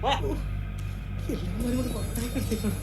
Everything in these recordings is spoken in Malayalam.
എല്ലാവരും കൂടി പുറത്തായി കിടത്തിക്കണം.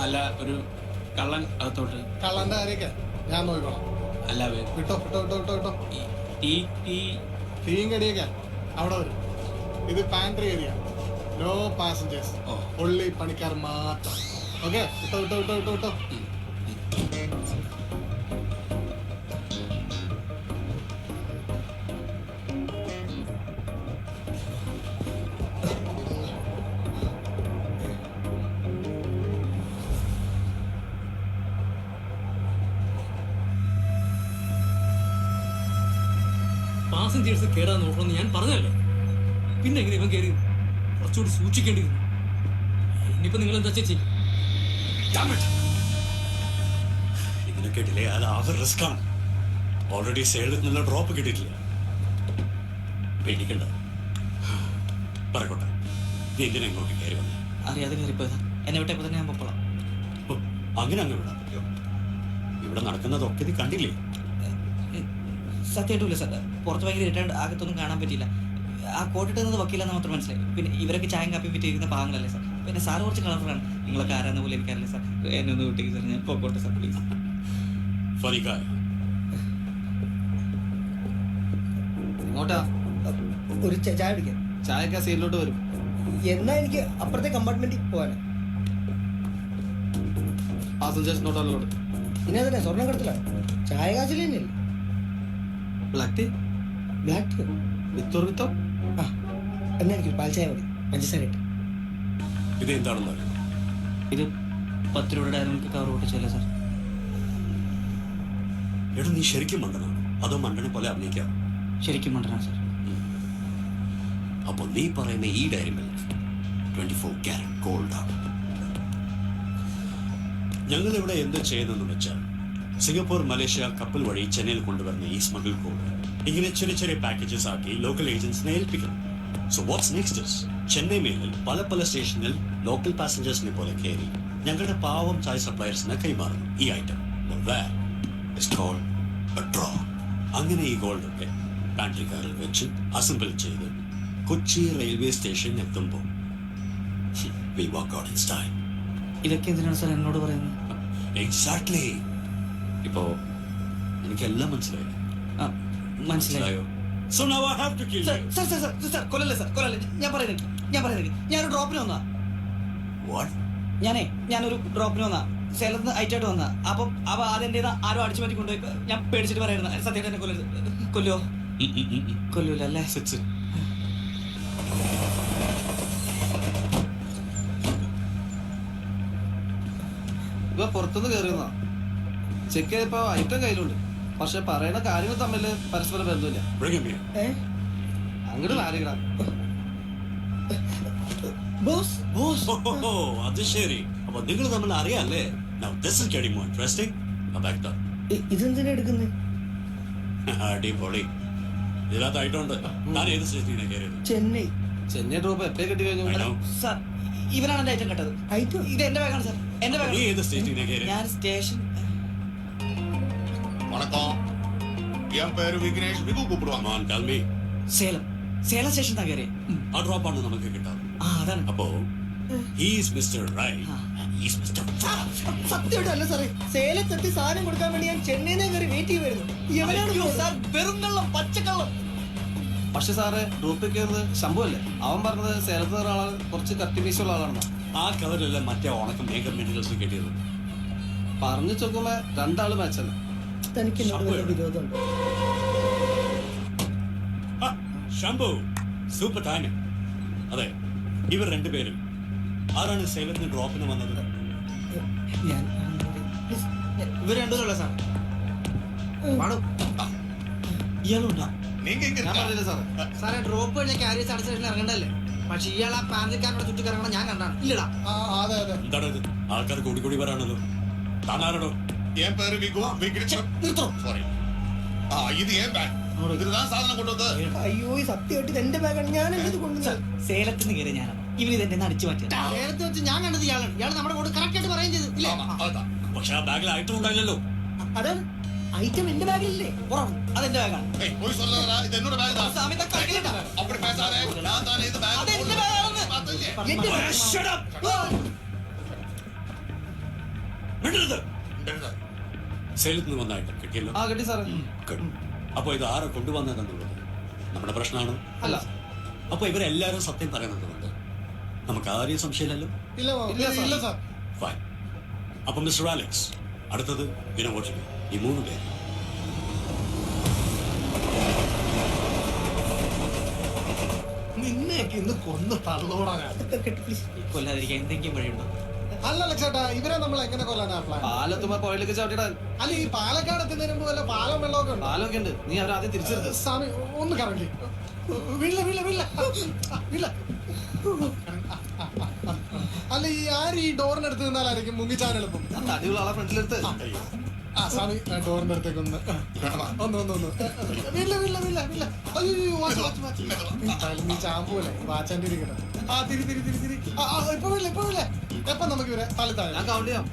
അല്ല, ഒരു കള്ളൻ അകത്തോട്ട്. കള്ളന്റെ കാര്യൊക്കെ ഞാൻ നോക്കിക്കോളാം. അല്ല, വിട്ടോ വിട്ടോ വിട്ടോ വിട്ടോ വിട്ടോ. ടീയും കടിയൊക്കെ അവിടെ വരും. ഇത് pantry area, no passengers, only പണിക്കാർ മാത്രം. ഓക്കെ, വിട്ടോ വിട്ടോ വിട്ടോ വിട്ടോ വിട്ടോ. പാസഞ്ചേഴ്സ് കേടാൻ നോക്കണമെന്ന് ഞാൻ പറഞ്ഞല്ലേ. പിന്നെ എങ്ങനെ ഇവൻ കയറി? കുറച്ചുകൂടി സൂക്ഷിക്കേണ്ടിയിരുന്നു. ഇനിയിപ്പോ നിങ്ങൾ എന്താ ചെയ്യും? ഇതിനെ കേട്ടില്ലേ, അത് ആകെ റിസ്ക് ആണ്. ഓൾറെഡി സൈഡിൽ നിന്നുള്ള ഡ്രോപ്പ് കിട്ടിയിട്ടില്ല. പേടിക്കണ്ട, പറയട്ടെ. നീ എന്തിനാ ഇങ്ങോട്ട് കയറി വന്നേ? അറിയാതെ കയറിപ്പോയതാ. എന്നെ വിട്ടപ്പോ തന്നെ ഞാൻ പൊക്കോളാം. അങ്ങനെ അങ്ങ് വിടാൻ പറ്റുമോ? ഇവിടെ നടക്കുന്നതൊക്കെ നീ കണ്ടില്ലേ? സത്യമായിട്ടില്ല സാർ, പുറത്ത് ഭയങ്കര ഇരിട്ടാണ്ട് അകത്തൊന്നും കാണാൻ പറ്റിയില്ല. ആ കോട്ടിട്ടുന്നത് വക്കീലെന്ന് മാത്രം മനസ്സിലായി. പിന്നെ ഇവരൊക്കെ ചായം കാപ്പി വിറ്റിരിക്കുന്ന പാവങ്ങളല്ലേ സാർ. പിന്നെ സാറ് കുറച്ച് കളർഫുള്ളാണ്. നിങ്ങളൊക്കെ ആരാന്ന പോലെ എനിക്കറിയില്ല സാർ. എന്നെ ഒന്ന് വിട്ടേക്ക് സാർ, ഞാൻ പോക്കോട്ടെ സാർ പ്ലീസ്. ഇങ്ങോട്ടാ ഒരു ചായ കുടിക്കാം. ചായക്കാ സീറ്റിലോട്ട് വരും. എന്നാ എനിക്ക് അപ്പുറത്തെ കമ്പാർട്ട്മെന്റിൽ പോവാനാ. പാസഞ്ചേഴ്സ് നോട്ടോട്ട്. പിന്നെ അതന്നെ സ്വർണ്ണം കടത്തിലാണ്. ചായ കാച്ചിൽ തന്നെയല്ലേ. Black tea? ബ്ലാക്ക് ടീ വിത്തോ? ആ, എന്നാ എനിക്ക് പാൽ ചായ മതി, പഞ്ചസാര ഇട്ട്. ഇത് എന്താണെന്ന് ഇത് 10 രൂപയുടെ ഡയറിമിൽക്ക് കവർ പൊട്ടിച്ചല്ലേ സാർ? എടാ, നീ ശരിക്കും മണ്ടനാണ് അതോ മണ്ടനെ പോലെ അഭിനയിക്കാം? ശരിക്കും മണ്ടനാണ് സാർ. അപ്പൊ നീ പറയുന്ന ഈ ഡയറി മിൽക്ക് 24 കാരറ്റ് ഗോൾഡാണ്. ഞങ്ങൾ ഇവിടെ എന്ത് ചെയ്യുന്നെന്ന് വെച്ചാൽ, സിംഗപ്പൂർ, മലേഷ്യ കപ്പൽ വഴി ചെന്നൈയിൽ കൊണ്ടുവരുന്ന ഈ സ്മഗിൾ ഗോൾഡ് ഇങ്ങനെ ചെറിയ ചെറിയ പാക്കേജസ് ആക്കി ലോക്കൽ ഏജൻസിനെ ഏൽപ്പിക്കണം. So what's next is, Chennai മേലിൽ പല സ്റ്റേഷനിൽ ലോക്കൽ പാസഞ്ചേഴ്സിനെ പോലെ കയറി ഞങ്ങളുടെ പാവം ചായ സപ്ലയേഴ്സിനെ കൈമാറുന്നു ഈ ഐറ്റം. അങ്ങനെ ഈ ഗോൾഡൊക്കെ പാൻട്രി കാറിൽ വെച്ച് അസംബിൾ ചെയ്ത് കൊച്ചി റെയിൽവേ സ്റ്റേഷൻ എത്തുമ്പോൾ we walk out in style. ഇതൊക്കെ എന്തിനാണ് സാർ എന്നോട് പറയുന്നത്? എക്സാക്ട്ലി. ഇപ്പോ എനിക്കെല്ലാം മനസ്സിലായി. മനസ്സിലായോ? So now I have to kill you. Sir കൊല്ലല്ലേ സാർ, കൊല്ലല്ലേ. ഞാൻ പറയുന്നത് ഞാനൊരു ഡ്രോപ്പിന് വന്നാ. What? ഞാനൊരു ഡ്രോപ്പിന് വന്നാ. സേലത്ത് നിന്ന് ഐറ്റായിട്ട് വന്നാ. അപ്പം അതെന്റേതാ ആരോ അടിച്ചു മാറ്റി കൊണ്ടുപോയി. ഞാൻ പേടിച്ചിട്ട് പറയുന്നത്. സത്യമായിട്ട് എന്നെ കൊല്ലുമോ? കൊല്ലൂല അല്ലേ? ഇവ പുറത്തുനിന്ന് കയറിയെന്നാ. ചെക്ക് ചെയ്തപ്പോ ഐറ്റം കയ്യിലുണ്ട്. പക്ഷെ പറയുന്ന കാര്യങ്ങൾ തമ്മിൽ പരസ്പര ബന്ധമില്ല. അങ്ങോട്ട് ആരെങ്കിലാ അത് ശരി. അപ്പൊ നിങ്ങൾ തമ്മിൽ അറിയാല്ലേ? ഇതെന്തിനാ എടുക്കുന്നത്? അടിപൊളി. ഇതിനകത്തായിട്ടുണ്ട്. ഞാൻ ഏത് സ്റ്റേഷനിലാണ് കയറിയത്? ചെന്നൈ ഡ്രോപ്പ് എപ്പേ കിട്ടി കഴിഞ്ഞു? സാർ, ഇവനാണ് എന്റെ ഐറ്റം കട്ടത്. ഇത് എന്റെ ബാഗാണ് സാർ, എന്റെ ബാഗ്. ഏത് സ്റ്റേഷനിലാണ് കയറിയത്? ഞാൻ സ്റ്റേഷൻ. വണക്കം. என் பேரு விக்னேஷ் விகு கூப்பிடுவாங்க Come on, tell me. Salem station താ കയറിയേ ആ ഡ്രോപ്പാണ് നമുക്ക് കിട്ടാറ്. ആ അതാണ് അപ്പോ he's mister right and he's mister സത്യമായിട്ടും അല്ല സാറേ, സേലത്തെത്തി സാധനം കൊടുക്കാൻ വേണ്ടി ഞാൻ ചെന്നൈയിൽ നിന്ന് കയറി വെയിറ്റ് ചെയ്യുമായിരുന്നു. എവിടെയാണ് സാർ വെറും പച്ചക്കള്ളം. പക്ഷെ സാറേ ഡ്രോപ്പിൽ കയറുന്നത് ശംഭു അല്ലേ? അവൻ പറഞ്ഞത് സേലത്ത് വേറെ ആളാണ്, കുറച്ച് കട്ടിമീശുള്ള ആളാണെന്നോ. ആ കവറെല്ലാം മറ്റേ ഉണക്കം മേക്കപ്പ് മെറ്റീരിയൽസ് കിട്ടിയത്. പറഞ്ഞു ചോക്കുമ്പോ രണ്ടാള് മാച്ചല്ല. തനിക്ക് എന്നോട് വല്ല വിരോധമുണ്ടോ? Shambhu super timing. അതെ, ഇവർ രണ്ടുപേരും ആരാണ് സേലത്തിന് ഡ്രോപ്പിന് വന്നത്? ഞാൻ ഇവർ രണ്ടുപേരല്ല സാർ. ഇയാളുണ്ടോ? நீங்க எங்க ഞാൻ இருக்கா പറഞ്ഞില്ല സാറേ. സാറേ ഡ്രോപ്പ് കഴിഞ്ഞ കാര്യം സ്റ്റേഷനിൽ ഇറങ്ങണ്ടല്ലേ? പക്ഷെ ഇയാൾ ആ പാൻറിക്കാരുടെ ചുറ്റി കറങ്ങണം ഞാൻ കണ്ടാണ്. ഇല്ലടാ അതെ അതെ. എന്താണ് ഇത്? ആൾക്കാർ കൂടി കൂടി വരാണല്ലോ. താനാരടോ? என் பேரு விகு விக்னேஷ் சாரி இது ஏன் பேக் இதுதான் சாதனம் கொண்டு வந்து അയ്യോ ഈ സത്യമായിട്ട് ഇത് എന്റെ ബാഗാണ്. ഞാൻ എന്റെ കൊണ്ടുവന്നത്. സേലത്തിൽ നിന്ന് കയറിയ ഞാനാണ്. ഇവന് ഇതെന്നെ അടിച്ചു മാറ്റിയത്. സേലത്ത് വെച്ച് ഞാൻ കണ്ടത് ഇയാളാണ്. ഇയാൾ നമ്മുടെ കൂടെ കറക്റ്റ് ആയിട്ട് പറയുകയും ചെയ്തു. ഇല്ലേ? ஆமா அதுதான் പക്ഷെ ആ ബാഗിൽ ഐറ്റം ഉണ്ടായില്ലല്ലോ. അതാണ് ഐറ്റം എന്റെ ബാഗിലില്ലേ? അതെന്റെ ബാഗാണ്. ஏய் போய் சொல்லாதடா இது என்னோட பேக் தான் സാമിത കളിക്കണ്ട. அப்படி பேசாதே நான் தான் இது பேக் அது எந்த bag ஆണെന്ന്? பார்த்தீங்க എന്റെ Shut up! മിണ്ടരുത്. സേലത്ത് നിന്ന് വന്ന ഐറ്റം കിട്ടിയല്ലോ. ആ കിട്ടി സാറേ. Good. അപ്പൊ ഇത് ആരെ കൊണ്ടുവന്നതെന്നുള്ളത് നമ്മുടെ പ്രശ്നമാണ്. അല്ല അപ്പൊ ഇവരെല്ലാരും സത്യം പറയുന്നതുകൊണ്ട് നമുക്ക് ആരെയും സംശയമില്ലല്ലോ. ഇല്ല ഇല്ല സാർ. ഫൈൻ. അപ്പൊ മിസ്റ്റർ അലക്സ്, അടുത്തത് വിനോദ്. ഈ മൂന്ന് പേര് നിന്നെയൊക്കെ ഇന്ന് കൊന്ന് തള്ളോടാ ഞാൻ. കൊല്ലാതിരിക്കാൻ എന്തെങ്കിലും വഴിയുണ്ടോ? അല്ല ലക്ഷേട്ടാ, ഇവരെ നമ്മൾ എങ്ങനെ കൊല്ലാനാ പ്ലാൻ? പാലെത്തുമ്പോ പുഴയിലേക്ക് ചവിട്ടിടാൻ. അല്ല ഈ പാലക്കാട് എത്തുന്നതിന് മുമ്പ് വല്ല പാലം വെള്ളമൊക്കെ ഉണ്ടോ? പാലൊക്കെ ഉണ്ട്. നീ അവരാദ്യം തിരിച്ചെടുത്ത്. സ്വാമി ഒന്ന് കറങ്ങി. വീട്ടില വീട്ടില വീട്ടില വീട്ടില. അല്ല ഈ ആര് ഈ ഡോറിന്റെ അടുത്ത് നിന്നാലായിരിക്കും മുങ്ങിച്ചാൻ എളുപ്പം? തടിയുള്ള ആളെ ഫ്രണ്ടിലെടുത്ത്. ആ സ്വാമി ഡോറിന്റെ അടുത്തേക്ക് ഒന്ന് ഒന്ന് വീട്ടില വീട്ടില വീട്ടില വീട്ടില. അയ്യോ വാച്ച് വാച്ച് വാച്ച്. നീ ചാമ്പൂല്ലേ വാച്ചാൻ്റെ ഇരിക്കട്ടെ. ആ തിരി തിരി തിരി തിരി. ഇപ്പൊ വീട്ടില ഇപ്പൊ വീട്ടില. എപ്പൊ നമുക്ക് ഇവരെ തള്ളിത്താഴ? ഞാൻ കൗണ്ട് ചെയ്യാം.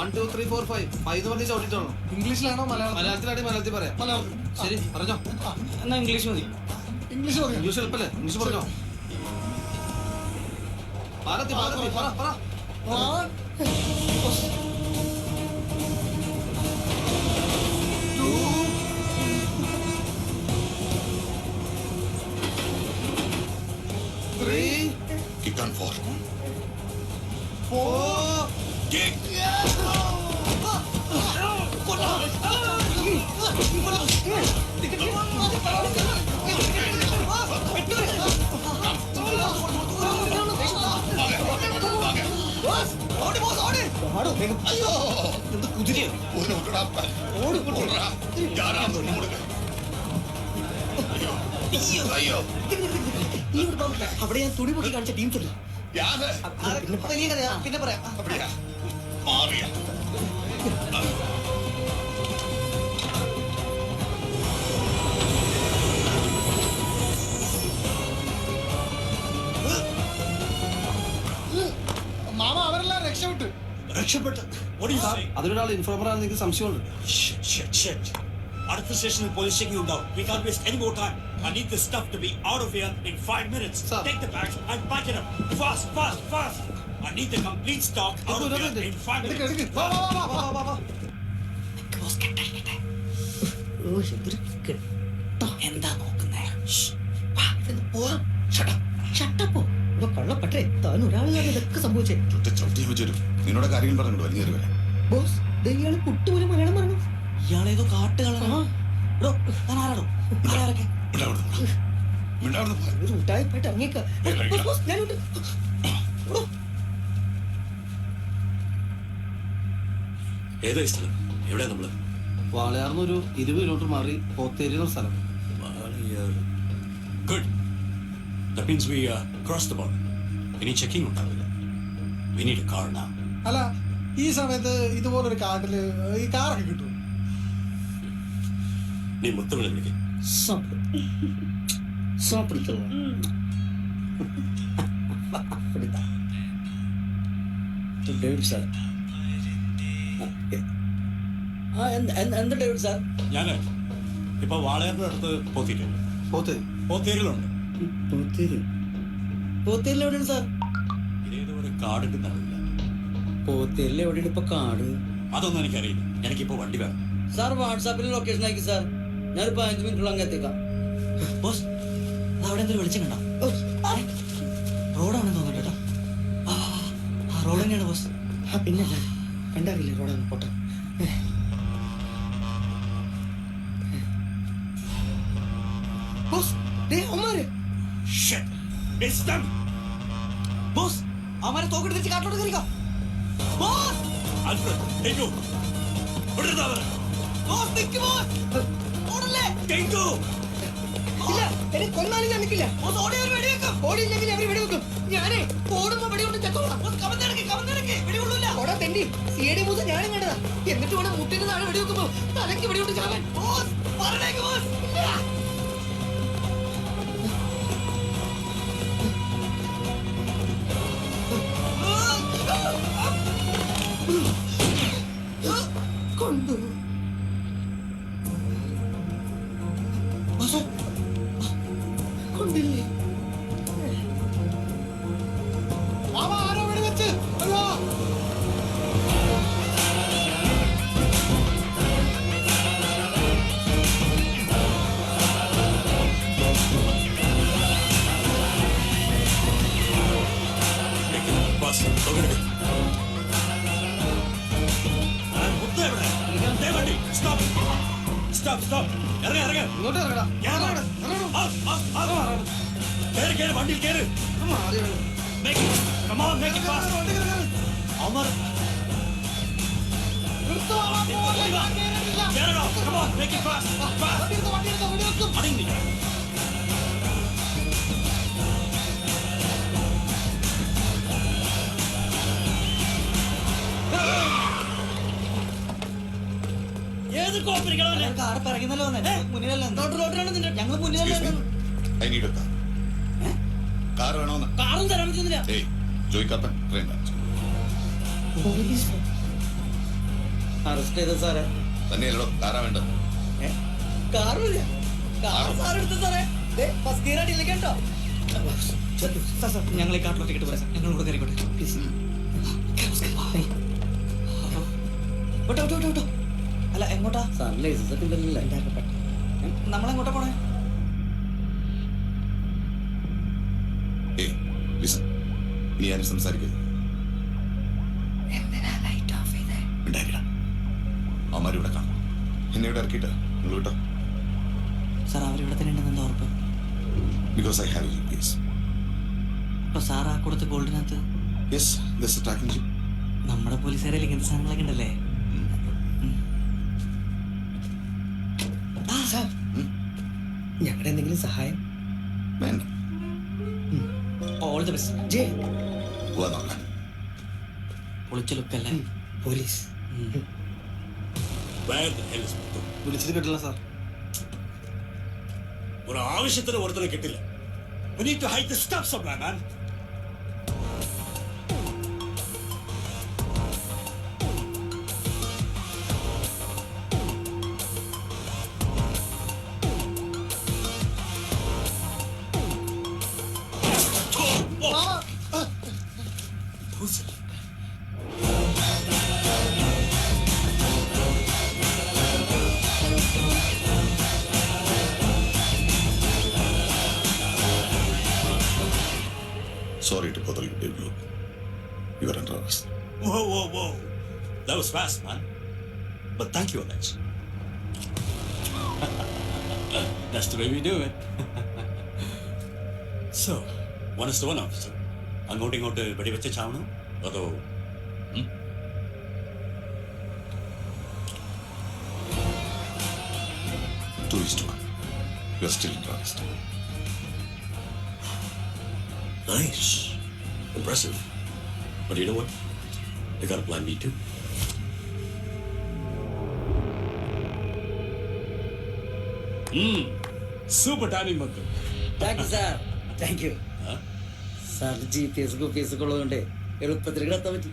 1 2 3 4 5 5 പറഞ്ഞ് ചവിട്ടിട്ടോളൂ. ഇംഗ്ലീഷിലാണോ മലയാളം? മലയാളത്തിലാണെങ്കിൽ മലയാളത്തിൽ പറയാം. മലയാളത്തിൽ. ശരി പറഞ്ഞോ. എന്നാ ഇംഗ്ലീഷ് മതി. ഇംഗ്ലീഷ് മതി. ഇംഗ്ലീഷ് എളുപ്പല്ലേ? ഇംഗ്ലീഷ് പറഞ്ഞോ. പാലത്തി പാലത്തി പറ പറ. kick on for kick ஐயோ എന്ത് കുതിരയോ? ஒரு விட்டுடா ஓடுடா யாரா அந்த ஓடுங்க ஐயோ അവിടെ ഞാൻ തുണി പൊട്ടി കാണിച്ച ടീംസ് ഇല്ല. யாரு വലിയ കഥയാ, പിന്നെ പറയാം. அப்படியா மாறியா മാമ അവരെല്ലാം രക്ഷപ്പെട്ടു. രക്ഷപ്പെട്ട് What do you say? അതിലൊരാൾ ഇൻഫോർമർ ആണെന്ന് എനിക്ക് സംശയമുണ്ട്. Shit. അടുത്ത സ്റ്റേഷനിൽ പോലീസ് ചെക്കിംഗ് ഉണ്ടാവും. We can't waste any more time. I need this stuff to be out of here in 5 minutes. Sir. Take the bags and pack it up. Fast. I need the complete stock out of here in 5 എടുക്ക് minutes. എടുക്ക്. വാ വാ വാ വാ വാ വാ. ഓ എന്തൊരു കെട്ടോ. എന്താ നോക്കുന്നേ? ഷട്ടപ്പോ ഇവിടെ കള്ളപ്പെട്ടേ. താൻ ഒരാൾ കാരണം ഇതൊക്കെ സംഭവിച്ചേ. ചവിട്ടി വെച്ചൊരു നിന്നോട് കാര്യങ്ങൾ പറഞ്ഞു വലിയ വരെ ബോസ് ഇയാള് കുട്ടുപോലെ മലയാളം പറഞ്ഞു. ഇയാളേതോ കാട്ടുകളാണോ? ഞാൻ ആരാടോ? ആരൊക്കെ? ഒരു ഉട്ടായിപ്പായിട്ട് ഇറങ്ങിയേക്ക. ഞാനോട്ട് ഏതാ ഈ സ്ഥലം? എവിടെയാ നമ്മള്? വാളയാർന്നൊരു 20 കിലോമീറ്റർ മാറി പോത്തേരി എന്ന സ്ഥലം. Good. That means we crossed the border. ഇനി ചെക്കിംഗ് ഉണ്ടാവില്ല. We need a car now. അല്ല ഈ സമയത്ത് ഇതുപോലൊരു കാട്ടില് ഈ കാറൊക്കെ കിട്ടും? നീ മുത്തവിളി വിളിക്കും. David sir. എന്താ ഡേവിഡ് സാർ? ഞാന് ഇപ്പൊ വാളയാറിന്റെ അടുത്ത് പോത്തീര് പോത്ത് പോത്തേരിലുണ്ട്. പോത്തേരിൽ എവിടെയാണ് സാർ? ഇതേതോ ഒരു കാടുണ്ടെന്ന് അറിയില്ല. പോത്തേരിൽ എവിടെയാണ് ഇപ്പൊ കാട്? അതൊന്നും എനിക്കറിയില്ല. എനിക്കിപ്പോ വണ്ടി വേണം. സാർ വാട്സാപ്പിൽ ലൊക്കേഷൻ അയക്കി സാർ. ഞാനൊരു 15 മിനിറ്റുള്ള അങ്ങ് എത്തിക്കാം. ബോസ് അവിടെ എന്തൊരു വെളിച്ചം കണ്ടോ? റോഡാണെന്ന് തോന്നുന്നു കേട്ടോ. ആ റോഡ് തന്നെയാണ് ബോസ്. പിന്നെ കണ്ടറിയില്ല റോഡാണ് പോട്ടെ. ബോസ് ദേ ഒമാര്. Shit! It's them! ബോസ് അവന്മാരെ തോക്കെടുത്ത് തിരിച്ച് കാട്ടിലോട്ട് കയറിക്കോ. Boss Alfred, Tengu! വിടരുത് അവരെ. ബോസ് നിക്ക് ബോസ്. ഓടല്ലേ? Tengu! ഇല്ല എന്നെ കൊന്നാലും ഞാൻ നിൽക്കില്ല. ബോസ് ഓടി ഒരു വെടി വെക്കും. ഓടിയില്ലെങ്കിൽ അവര് വെടിവെക്കും. ഞാനേ ഓടുമ്പോ വെടികൊണ്ട് ചത്തോളാം. ബോസ് കമന്നെടുക്ക് വെടി കൊള്ളൂല. ഓടാ തെണ്ടി സിഐഡി മൂസ ഞാനും കണ്ടതാ. എന്നിട്ട് വേണം മുട്ടിന് താഴെ വെടിവെക്കുമ്പോ തലയ്ക്ക് വെടികൊണ്ട് ചാവാൻ. ബോസ് പറഞ്ഞേക്ക് ബോസ്. കൊണ്ടു ബോസ് കൊണ്ടില്ലേ? ആരോ വെടിവെച്ച്. അയ്യോ Boss, തോക്കെടുക്ക്. മുത്ത എവിടെ? ദേ വണ്ടി. Stop! Stop, stop! ഇറങ്ങ്, ഇറങ്ങ്. ഇങ്ങോട്ട് ഇറങ്ങടാ. ഇറങ്ങ്. കേറ്, കേറ്, വണ്ടിയിൽ കേറ്. Make it. Come on, make it fast. അവന്മാർ കേറണോ? Come on, make it fast. Fast. അടങ്ങി. ഏത് കോപ്പരിക്കണോ? കാർ പിറകുന്നല്ലോ വന്നേ. മുന്നിലല്ല ഞങ്ങൾ മുന്നിലല്ല. I need a car. Car വേണോന്ന്? കാറും തരാൻ പറ്റുന്നില്ല. ഏയ് ജോയിക്കാപ്പൻ ട്രെയിൻ അറസ്റ്റ് ചെയ്ത സാറേ. തന്നെയല്ലോ കാറാ വേണ്ടത്. കാറില്ല. കാർ സാർ എടുത്ത സാറേ. ഫസ്റ്റ് ഗിയർ ആയിട്ടില്ല കേട്ടോ. സാർ ഞങ്ങൾ ഈ കാട്ടിലോട്ട് ടിക്കറ്റ് പോരാ സാർ. ഞങ്ങൾ കൂടെ കയറിക്കോട്ടെ പ്ലീസ്. വിട്ടോ. അല്ല എങ്ങോട്ടാ? സാറിന് ലൈസൻസ് ഒക്കെ ഉണ്ടല്ലോ. നമ്മളെങ്ങോട്ടാ പോണേ? ഏയ് ലിസൺ, നീ ആരും സംസാരിക്കരുത്. ഉണ്ടായിരിക്കണം. അവന്മാരിവിടെ കാണും. എന്നെ ഇവിടെ ഇറക്കിയിട്ടാ നിങ്ങൾ വിട്ടോ. സാർ അവരിവിടെ തന്നെ ഉണ്ടെന്ന് എന്താ ഉറപ്പ്? Because I have GPS. അപ്പൊ സാർ ആ കൊടുത്ത ഗോൾഡിനകത്ത് യെസ്, ദിസ് ട്രാക്കിംഗ് ജീപ്പ്. നമ്മുടെ പോലീസുകാരിൽ ഇങ്ങനത്തെ സാധനങ്ങളൊക്കെ ഉണ്ടല്ലേ? സാർ ഞങ്ങളുടെ എന്തെങ്കിലും സഹായം? വേണ്ട, ഓൾ ദി ബെസ്റ്റ്. ജയ് പോവാ നോക്കാം. പൊളിച്ച ലുക്കല്ലേ? Police. Where the hell is Muthu? വിളിച്ചിട്ട് കിട്ടില്ല സാർ. ഒരു ആവശ്യത്തിന് ഒരുത്തരെ കിട്ടില്ല. We need to hide the stuff somewhere, man. Who's it? Sorry to bother you, baby. You are under arrest. Whoa. That was fast, man. But thank you, Alex. That's the way we do it. So, one is to one, officer. അങ്ങോട്ടും ഇങ്ങോട്ട് വെടിവെച്ച് ചാവണോ അതോ Two is to one. You are still under arrest. Nice. Impressive. But you know what? I got a plan B too. Super timing, Muthu. Thank you sir. Thank you sir. GPS ഒക്കെ ഉള്ളതുകൊണ്ട് എളുപ്പത്തിൽ കിടത്താൻ പറ്റി.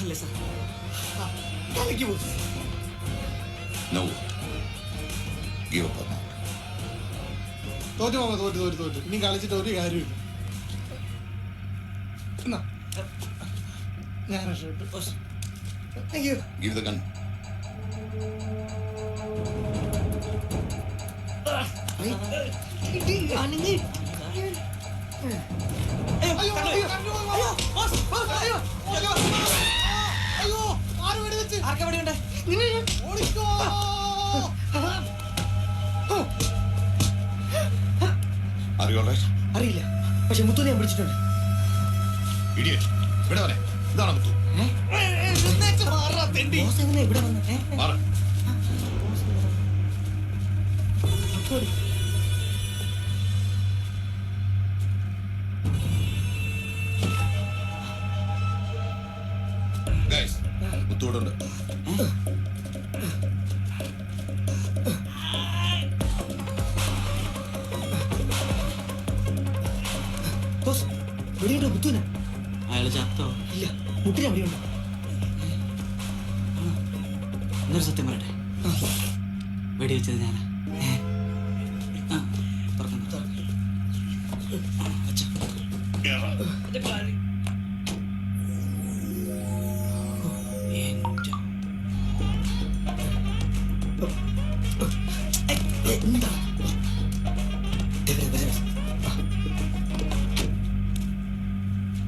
അല്ലേ സാർ? No. Give up. തോറ്റു മാമ, തോറ്റു. ഇനി കളിച്ചിട്ട് ഒരു കാര്യമില്ല. എന്നാ, ഞാൻ രക്ഷപ്പെട്ടു. Thank you. Give the gun. അയ്യോ, ആര് വെടിവെച്ച്? ആർക്കാ വെടിയുണ്ടേ? ഓടിക്കോ. Are you all right? അറിയില്ല, പക്ഷെ മുത്തൂനെ ഞാൻ പിടിച്ചിട്ടുണ്ട്. Idiot. ഇവിടെ വരെ. ഇതാണ് മുത്തു. ബോസ് എങ്ങനെ ഇവിടെ വന്ന്? മാറ്. Guys, മുത്തു ഇവിടെ ഉണ്ട്. ബോസ് വെടിയുണ്ടോ മുത്തൂന്? അയാൾ ചത്തോ? ഇല്ല, മുട്ടിനെ വെടിയുണ്ട്. എന്നൊരു സത്യം പറയട്ടെ, വെടിവെച്ചത് ഞാനാ. തുറക്കണം.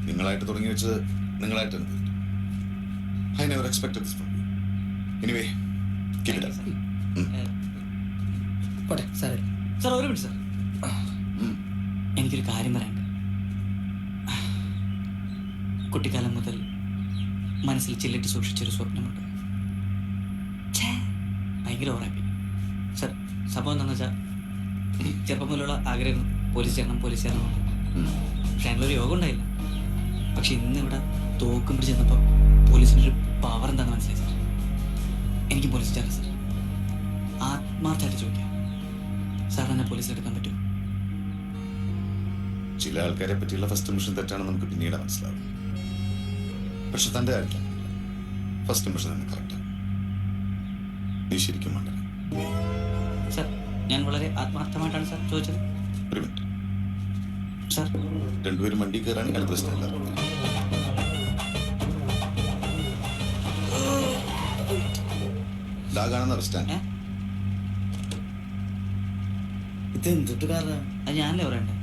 നിങ്ങളായിട്ട് തുടങ്ങി വെച്ചത് നിങ്ങളായിട്ട് തന്നെ. I never expected this from you. Anyway, keep it up. പോട്ടെ സാറേ. സാർ ഒരു മിനിറ്റ് സാർ, എനിക്കൊരു കാര്യം പറയാനുണ്ട്. കുട്ടിക്കാലം മുതൽ മനസ്സിൽ ചില്ലിട്ട് സൂക്ഷിച്ചൊരു സ്വപ്നമുണ്ട്. ഭയങ്കര ഓറാക്കി സാർ. സംഭവം എന്താണെന്ന് വെച്ചാൽ, ചെറുപ്പം മുതലുള്ള ആഗ്രഹം പോലീസ് ചെയ്യണം പക്ഷെ അതിനൊരു യോഗം ഉണ്ടായില്ല. പക്ഷെ ഇന്ന് ഇവിടെ തോക്കും പിടിച്ച് ചെന്നപ്പോൾ പോലീസിൻ്റെ ഒരു പവർ എന്താണെന്ന് മനസ്സിലായി സാർ. എനിക്ക് പോലീസ് ചേരാം സാർ. ആത്മാർത്ഥമായിട്ട് ചോദിക്കാം, സാർ എന്നെ പോലീസിലെടുക്കാൻ പറ്റുമോ? ചില ആൾക്കാരെ പറ്റിയുള്ള ഫസ്റ്റ് ഇംപ്രഷൻ തെറ്റാണെന്ന് നമുക്ക് പിന്നീട് മനസ്സിലാവും. പക്ഷെ തൻ്റെ കാര്യത്തിൽ ഫസ്റ്റ് ഇംപ്രഷൻ തന്നെ കറക്റ്റാണ്. നീ ശരിക്കും വേണ്ട. സാർ, ഞാൻ വളരെ ആത്മാർത്ഥമായിട്ടാണ് സാർ ചോദിച്ചത്. ഒരു മിനിറ്റ്. സാർ, രണ്ടുപേരും വണ്ടി കയറാണെങ്കിൽ അത് പ്രശ്നമില്ല. ഇതാ കാണുന്ന റെസ്റ്റാൻഡ്. ഇത് എന്തിട്ട് കാരണം? അത് ഞാനല്ലേ പറയണ്ടേ?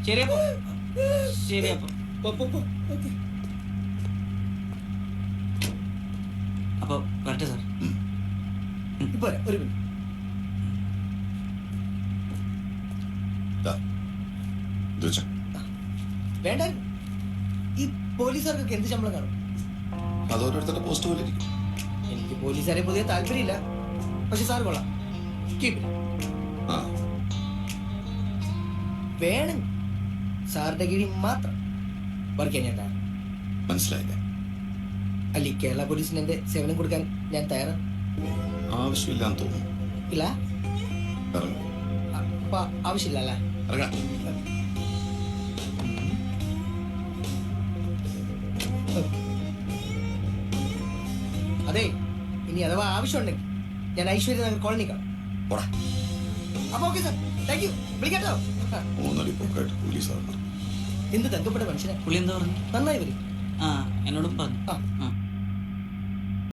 ശരിയപ്പോ അപ്പൊ വരട്ടെ സാർ. ഇപ്പൊ ഒരു മിനിറ്റ്. ഇത് വെച്ചാ വേണ്ട, ഈ പോലീസുകാർക്കൊക്കെ എന്ത് ശമ്പളം കാണും? അതോരോരുത്തരുടെ പോസ്റ്റ് പോലെ ഇരിക്കും. എനിക്ക് പോലീസുകാരെ പൊതുവെ താല്പര്യമില്ല, പക്ഷെ സാർ കൊള്ളാം. Keep it. ആ, വേണം സാറിന്റെ കീഴിൽ മാത്രം വർക്ക് ചെയ്യാൻ ഞാൻ തയ്യാറാണ്. മനസ്സിലായില്ല. അല്ല, ഈ കേരള പോലീസിന് എന്റെ സേവനം കൊടുക്കാൻ ഞാൻ തയ്യാറാണ്. ആവശ്യമില്ലാന്ന് തോന്നുന്നു. ഇല്ല, ഇറങ്ങ്. അപ്പൊ ആവശ്യമില്ല അല്ലേ? ഇറങ്ങാം. അതെ, ഇനി അഥവാ ആവശ്യമുണ്ടെങ്കിൽ ഞാൻ ഐശ്വര്യ നഗർ കോളനി കാണും. പോടാ. അപ്പൊ ഓക്കെ സാർ, താങ്ക് യു. വിളിക്കാട്ടോ. മൂന്നടി പൊക്കായിട്ട് പോലീസാണ്. എന്ത് തങ്കപ്പെട്ട മനുഷ്യനെ. പുള്ളി എന്താ പറഞ്ഞു? നന്നായി വരും. ആ, എന്നോടും പറഞ്ഞു. ആ. ആ